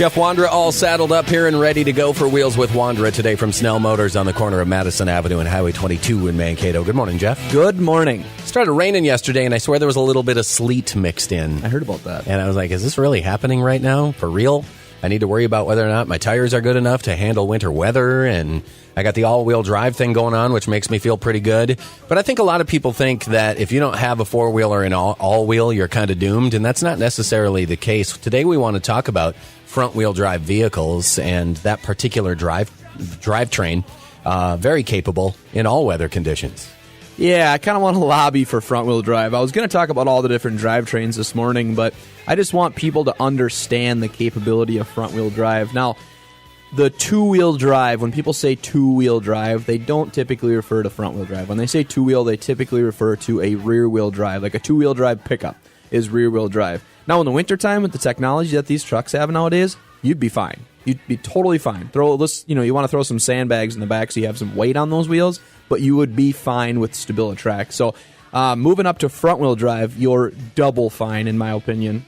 Jeff Wondra all saddled up here and ready to go for Wheels with Wondra today from Snell Motors on the corner of Madison Avenue and Highway 22 in Mankato. Good morning, Jeff. Good morning. It started raining yesterday, and I swear there was a little bit of sleet mixed in. I heard about that. And I was like, is this really happening right now? For real? I need to worry about whether or not my tires are good enough to handle winter weather, and I got the all-wheel drive thing going on, which makes me feel pretty good. But I think a lot of people think that if you don't have a four-wheel or an all-wheel, you're kind of doomed, and that's not necessarily the case. Today we want to talk about front-wheel drive vehicles and that particular drivetrain, very capable in all weather conditions. Yeah, I kind of want to lobby for front-wheel drive. I was going to talk about all the different drivetrains this morning, but I just want people to understand the capability of front-wheel drive. Now, the two-wheel drive, when people say two-wheel drive, they don't typically refer to front-wheel drive. When they say two-wheel, they typically refer to a rear-wheel drive. Like a two-wheel drive pickup is rear-wheel drive. Now, in the wintertime, with the technology that these trucks have nowadays, you'd be fine. You'd be totally fine. You want to throw some sandbags in the back so you have some weight on those wheels, but you would be fine with StabiliTrak. So moving up to front-wheel drive, you're double fine, in my opinion.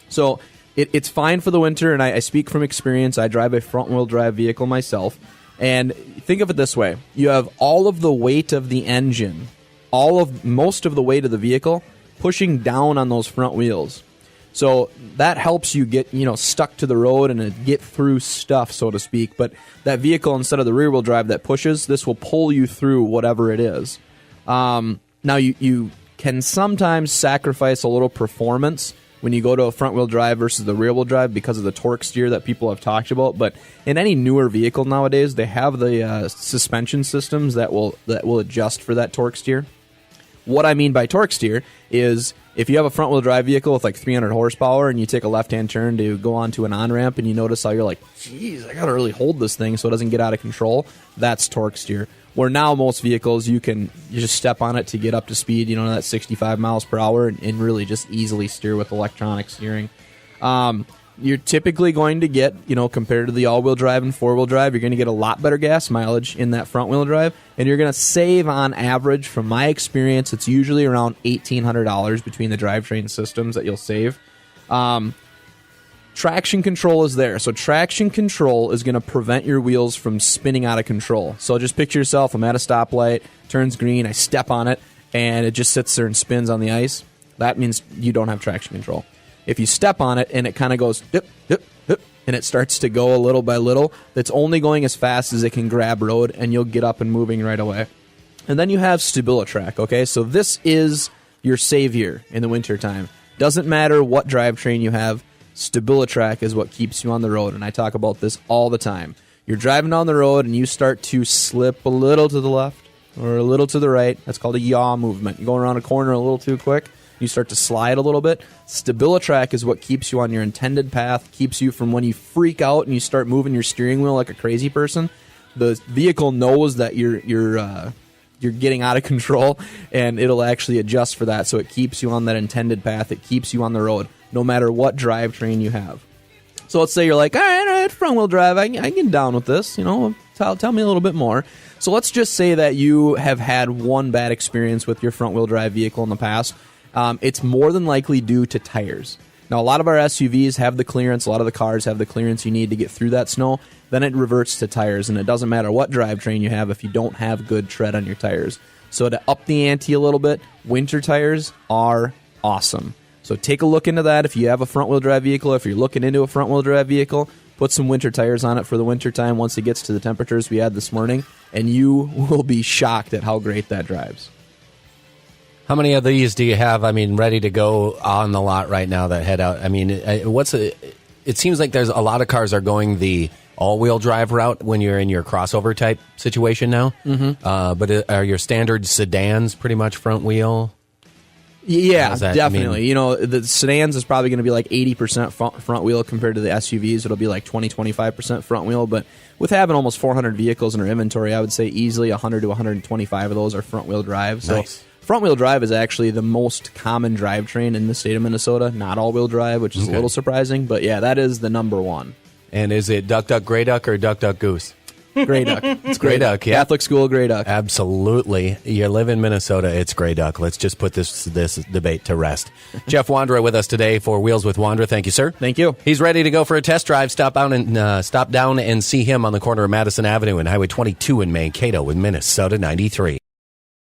So it's fine for the winter, and I speak from experience. I drive a front-wheel drive vehicle myself. And think of it this way. You have all of the weight of the engine, most of the weight of the vehicle, pushing down on those front wheels. So that helps you get, stuck to the road and get through stuff, so to speak. But that vehicle, instead of the rear-wheel drive that pushes, this will pull you through whatever it is. Now, you can sometimes sacrifice a little performance when you go to a front-wheel drive versus the rear-wheel drive because of the torque steer that people have talked about. But in any newer vehicle nowadays, they have the suspension systems that will adjust for that torque steer. What I mean by torque steer is if you have a front-wheel drive vehicle with like 300 horsepower and you take a left-hand turn to go onto an on-ramp and you notice how you're like, geez, I got to really hold this thing so it doesn't get out of control, that's torque steer. Where now most vehicles, you just step on it to get up to speed, that 65 miles per hour and really just easily steer with electronic steering. You're typically going to get, compared to the all-wheel drive and four-wheel drive, you're going to get a lot better gas mileage in that front-wheel drive, and you're going to save on average, from my experience, it's usually around $1,800 between the drivetrain systems that you'll save. Traction control is there. So traction control is going to prevent your wheels from spinning out of control. So just picture yourself, I'm at a stoplight, turns green, I step on it, and it just sits there and spins on the ice. That means you don't have traction control. If you step on it and it kind of goes, dip, dip, dip, and it starts to go a little by little, that's only going as fast as it can grab road, and you'll get up and moving right away. And then you have StabiliTrak, okay? So this is your savior in the wintertime. Doesn't matter what drivetrain you have, StabiliTrak is what keeps you on the road, and I talk about this all the time. You're driving down the road and you start to slip a little to the left or a little to the right. That's called a yaw movement. You're going around a corner a little too quick. You start to slide a little bit. StabiliTrak is what keeps you on your intended path, keeps you from when you freak out and you start moving your steering wheel like a crazy person. The vehicle knows that you're getting out of control, and it'll actually adjust for that, so it keeps you on that intended path. It keeps you on the road, no matter what drivetrain you have. So let's say you're like, all right, front-wheel drive, I can get down with this. Tell me a little bit more. So let's just say that you have had one bad experience with your front-wheel drive vehicle in the past. It's more than likely due to tires. Now, a lot of our SUVs have the clearance. A lot of the cars have the clearance you need to get through that snow. Then it reverts to tires, and it doesn't matter what drivetrain you have if you don't have good tread on your tires. So to up the ante a little bit, winter tires are awesome. So take a look into that. If you have a front-wheel drive vehicle, if you're looking into a front-wheel drive vehicle, put some winter tires on it for the winter time once it gets to the temperatures we had this morning, and you will be shocked at how great that drives. How many of these do you have, ready to go on the lot right now that head out? It seems like there's a lot of cars are going the all-wheel drive route when you're in your crossover type situation now. Mm-hmm. But are your standard sedans pretty much front wheel? Yeah, definitely. The sedans is probably going to be like 80% front wheel compared to the SUVs. It'll be like 20-25% front wheel. But with having almost 400 vehicles in our inventory, I would say easily 100 to 125 of those are front wheel drive. So nice. Front-wheel drive is actually the most common drivetrain in the state of Minnesota, not all-wheel drive, which is a little surprising. But, yeah, that is the number one. And is it Duck, Duck, Grey Duck or Duck, Duck, Goose? Gray duck. It's Gray duck, yeah. Catholic school gray duck. Absolutely. You live in Minnesota, it's gray duck. Let's just put this debate to rest. Jeff Wondra with us today for Wheels with Wondra. Thank you, sir. Thank you. He's ready to go for a test drive. Stop down and see him on the corner of Madison Avenue and Highway 22 in Mankato with Minnesota 93.